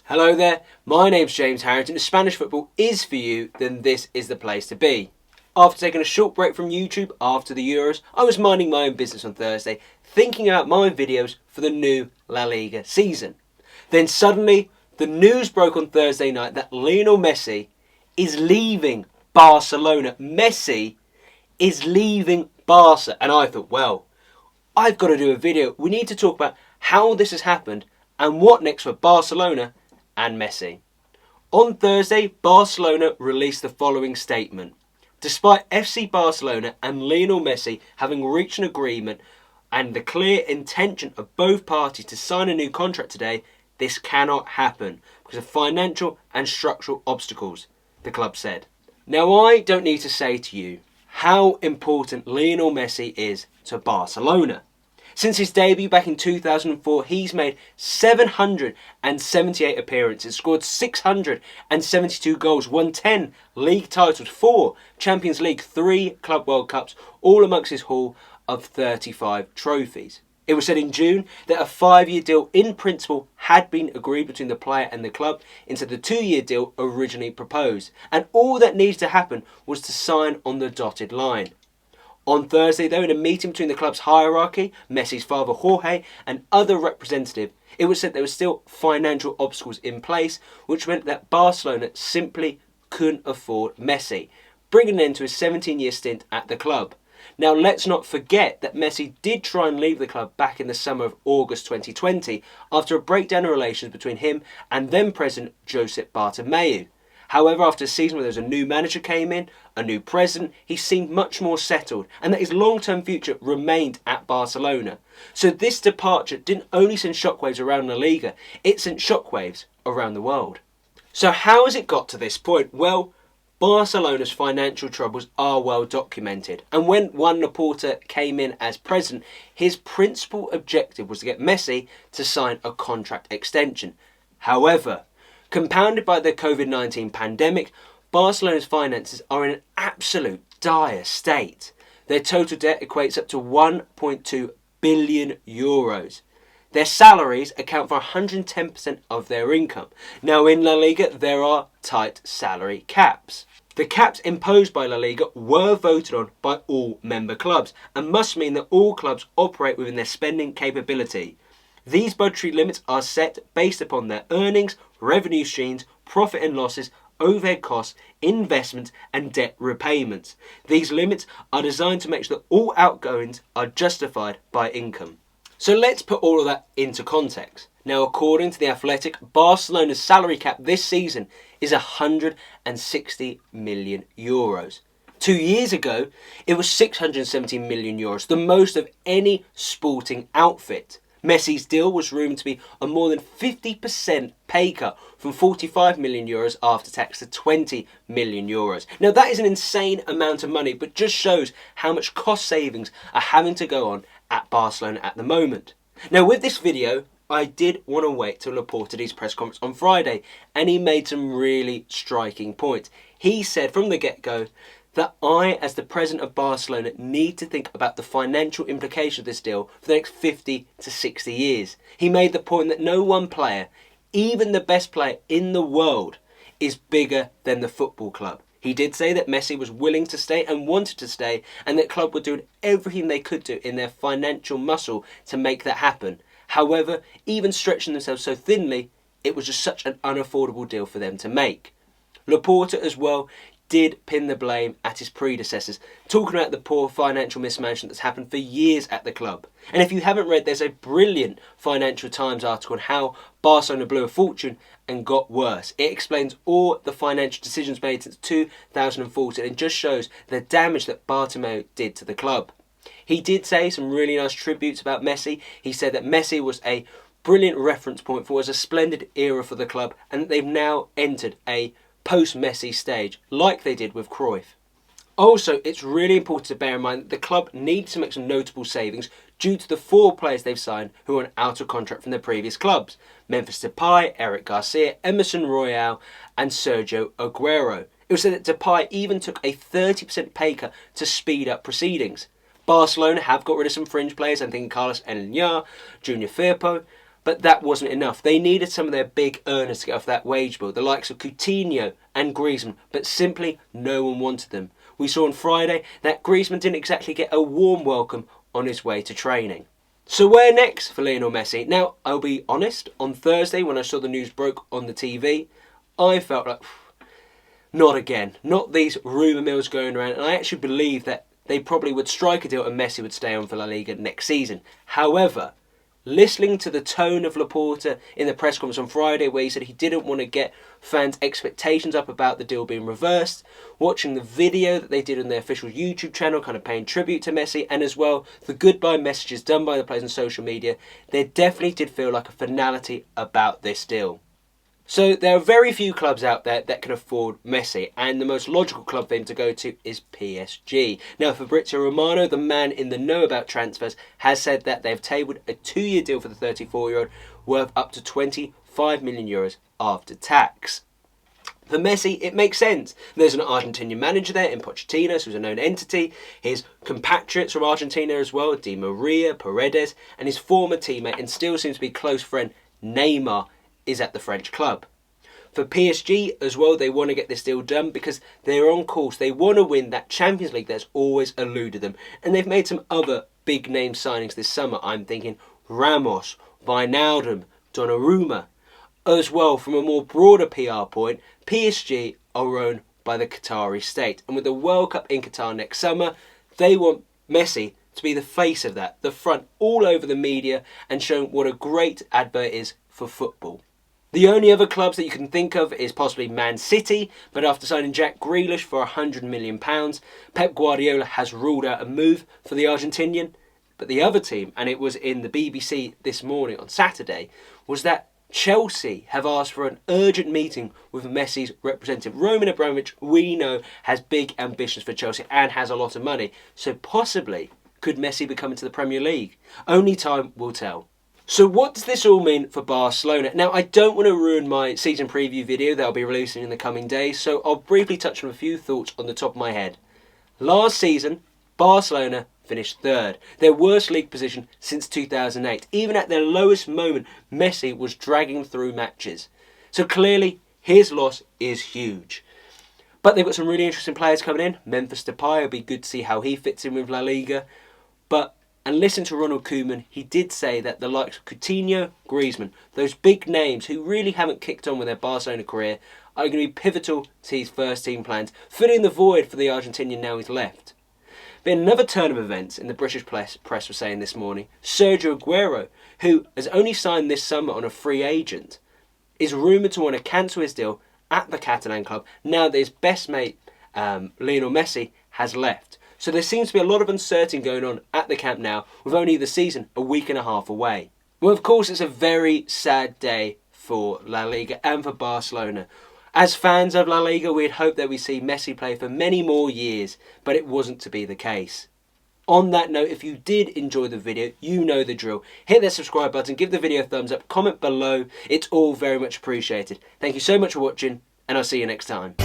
Hello there, my name's James Harrington. If Spanish football is for you, then this is the place to be. After taking a short break from YouTube after the Euros, I was minding my own business on Thursday, thinking about my videos for the new La Liga season. Then suddenly, the news broke on Thursday night that Lionel Messi is leaving Barcelona. Messi is leaving Barca, and I thought, well, I've got to do a video. We need to talk about how this has happened and what next for Barcelona and Messi. On Thursday, Barcelona released the following statement. Despite FC Barcelona and Lionel Messi having reached an agreement and the clear intention of both parties to sign a new contract today, this cannot happen because of financial and structural obstacles, the club said. Now, I don't need to say to you how important Lionel Messi is to Barcelona. Since his debut back in 2004, he's made 778 appearances, scored 672 goals, won 10 league titles, 4 Champions League, 3 Club World Cups, all amongst his haul of 35 trophies. It was said in June that a 5-year deal in principle had been agreed between the player and the club instead of the 2-year deal originally proposed, and all that needed to happen was to sign on the dotted line. On Thursday, though, in a meeting between the club's hierarchy, Messi's father Jorge, and other representatives, it was said there were still financial obstacles in place, which meant that Barcelona simply couldn't afford Messi, bringing an end to his 17-year stint at the club. Now, let's not forget that Messi did try and leave the club back in the summer of August 2020 after a breakdown in relations between him and then President Josep Bartomeu. However, after a season where there was a new manager came in, a new president, he seemed much more settled and that his long-term future remained at Barcelona. So this departure didn't only send shockwaves around La Liga, it sent shockwaves around the world. So how has it got to this point? Well, Barcelona's financial troubles are well documented, and when Juan Laporta came in as president, his principal objective was to get Messi to sign a contract extension. However, compounded by the COVID-19 pandemic, Barcelona's finances are in an absolute dire state. Their total debt equates up to 1.2 billion euros. Their salaries account for 110% of their income. Now in La Liga, there are tight salary caps. The caps imposed by La Liga were voted on by all member clubs and must mean that all clubs operate within their spending capability. These budgetary limits are set based upon their earnings, revenue streams, profit and losses, overhead costs, investments and debt repayments. These limits are designed to make sure that all outgoings are justified by income. So let's put all of that into context. Now, according to The Athletic, Barcelona's salary cap this season is 160 million euros. 2 years ago, it was 670 million euros, the most of any sporting outfit. Messi's deal was rumoured to be a more than 50% pay cut from 45 million euros after tax to 20 million euros. Now that is an insane amount of money, but just shows how much cost savings are having to go on at Barcelona at the moment. Now with this video, I did want to wait till Laporta did his press conference on Friday, and he made some really striking points. He said from the get-go that I, as the president of Barcelona, need to think about the financial implications of this deal for the next 50 to 60 years. He made the point that no one player, even the best player in the world, is bigger than the football club. He did say that Messi was willing to stay and wanted to stay, and that club were doing everything they could do in their financial muscle to make that happen. However, even stretching themselves so thinly, it was just such an unaffordable deal for them to make. Laporta as well did pin the blame at his predecessors, talking about the poor financial mismanagement that's happened for years at the club. And if you haven't read, there's a brilliant Financial Times article on how Barcelona blew a fortune and got worse. It explains all the financial decisions made since 2014 and just shows the damage that Bartomeu did to the club. He did say some really nice tributes about Messi. He said that Messi was a brilliant reference point for what was a splendid era for the club, and that they've now entered a post-Messi stage, like they did with Cruyff. Also, it's really important to bear in mind that the club needs to make some notable savings due to the 4 players they've signed who are out of contract from their previous clubs. Memphis Depay, Eric Garcia, Emerson Royal and Sergio Aguero. It was said that Depay even took a 30% pay cut to speed up proceedings. Barcelona have got rid of some fringe players, I'm thinking Carlos Enyar, Junior Firpo, But that wasn't enough. They needed some of their big earners to get off that wage bill, the likes of Coutinho and Griezmann, but simply no one wanted them. We saw on Friday that Griezmann didn't exactly get a warm welcome on his way to training. So where next for Lionel Messi? Now, I'll be honest, on Thursday when I saw the news broke on the TV, I felt like, not again. Not these rumour mills going around, and I actually believe that they probably would strike a deal and Messi would stay on for La Liga next season. However, listening to the tone of Laporta in the press conference on Friday where he said he didn't want to get fans' expectations up about the deal being reversed, watching the video that they did on their official YouTube channel kind of paying tribute to Messi, and as well the goodbye messages done by the players on social media, there definitely did feel like a finality about this deal. So there are very few clubs out there that can afford Messi, and the most logical club for him to go to is PSG. Now, Fabrizio Romano, the man in the know about transfers, has said that they've tabled a 2-year deal for the 34-year-old worth up to €25 million after tax. For Messi, it makes sense. There's an Argentinian manager there in Pochettino, who's a known entity. His compatriots from Argentina as well, Di Maria, Paredes, and his former teammate and still seems to be close friend Neymar is at the French club. For PSG as well, they want to get this deal done because they're on course. They want to win that Champions League that's always eluded them. And they've made some other big name signings this summer. I'm thinking Ramos, Wijnaldum, Donnarumma. As well, from a more broader PR point, PSG are owned by the Qatari state. And with the World Cup in Qatar next summer, they want Messi to be the face of that, the front all over the media and showing what a great advert is for football. The only other clubs that you can think of is possibly Man City, but after signing Jack Grealish for £100 million, Pep Guardiola has ruled out a move for the Argentinian. But the other team, and it was in the BBC this morning on Saturday, was that Chelsea have asked for an urgent meeting with Messi's representative. Roman Abramovich, we know, has big ambitions for Chelsea and has a lot of money. So possibly, could Messi be coming to the Premier League? Only time will tell. So what does this all mean for Barcelona? Now, I don't want to ruin my season preview video that I'll be releasing in the coming days, so I'll briefly touch on a few thoughts on the top of my head. Last season, Barcelona finished third, their worst league position since 2008. Even at their lowest moment, Messi was dragging through matches. So clearly, his loss is huge. But they've got some really interesting players coming in. Memphis Depay, it'll be good to see how he fits in with La Liga. And listen to Ronald Koeman, he did say that the likes of Coutinho, Griezmann, those big names who really haven't kicked on with their Barcelona career, are going to be pivotal to his first team plans, filling the void for the Argentinian now he's left. But in another turn of events in the British press was saying this morning, Sergio Aguero, who has only signed this summer on a free agent, is rumoured to want to cancel his deal at the Catalan club now that his best mate, Lionel Messi, has left. So there seems to be a lot of uncertainty going on at the Camp Nou, with only the season a week and a half away. Well, of course, it's a very sad day for La Liga and for Barcelona. As fans of La Liga, we'd hope that we see Messi play for many more years, but it wasn't to be the case. On that note, if you did enjoy the video, you know the drill. Hit that subscribe button, give the video a thumbs up, comment below. It's all very much appreciated. Thank you so much for watching, and I'll see you next time.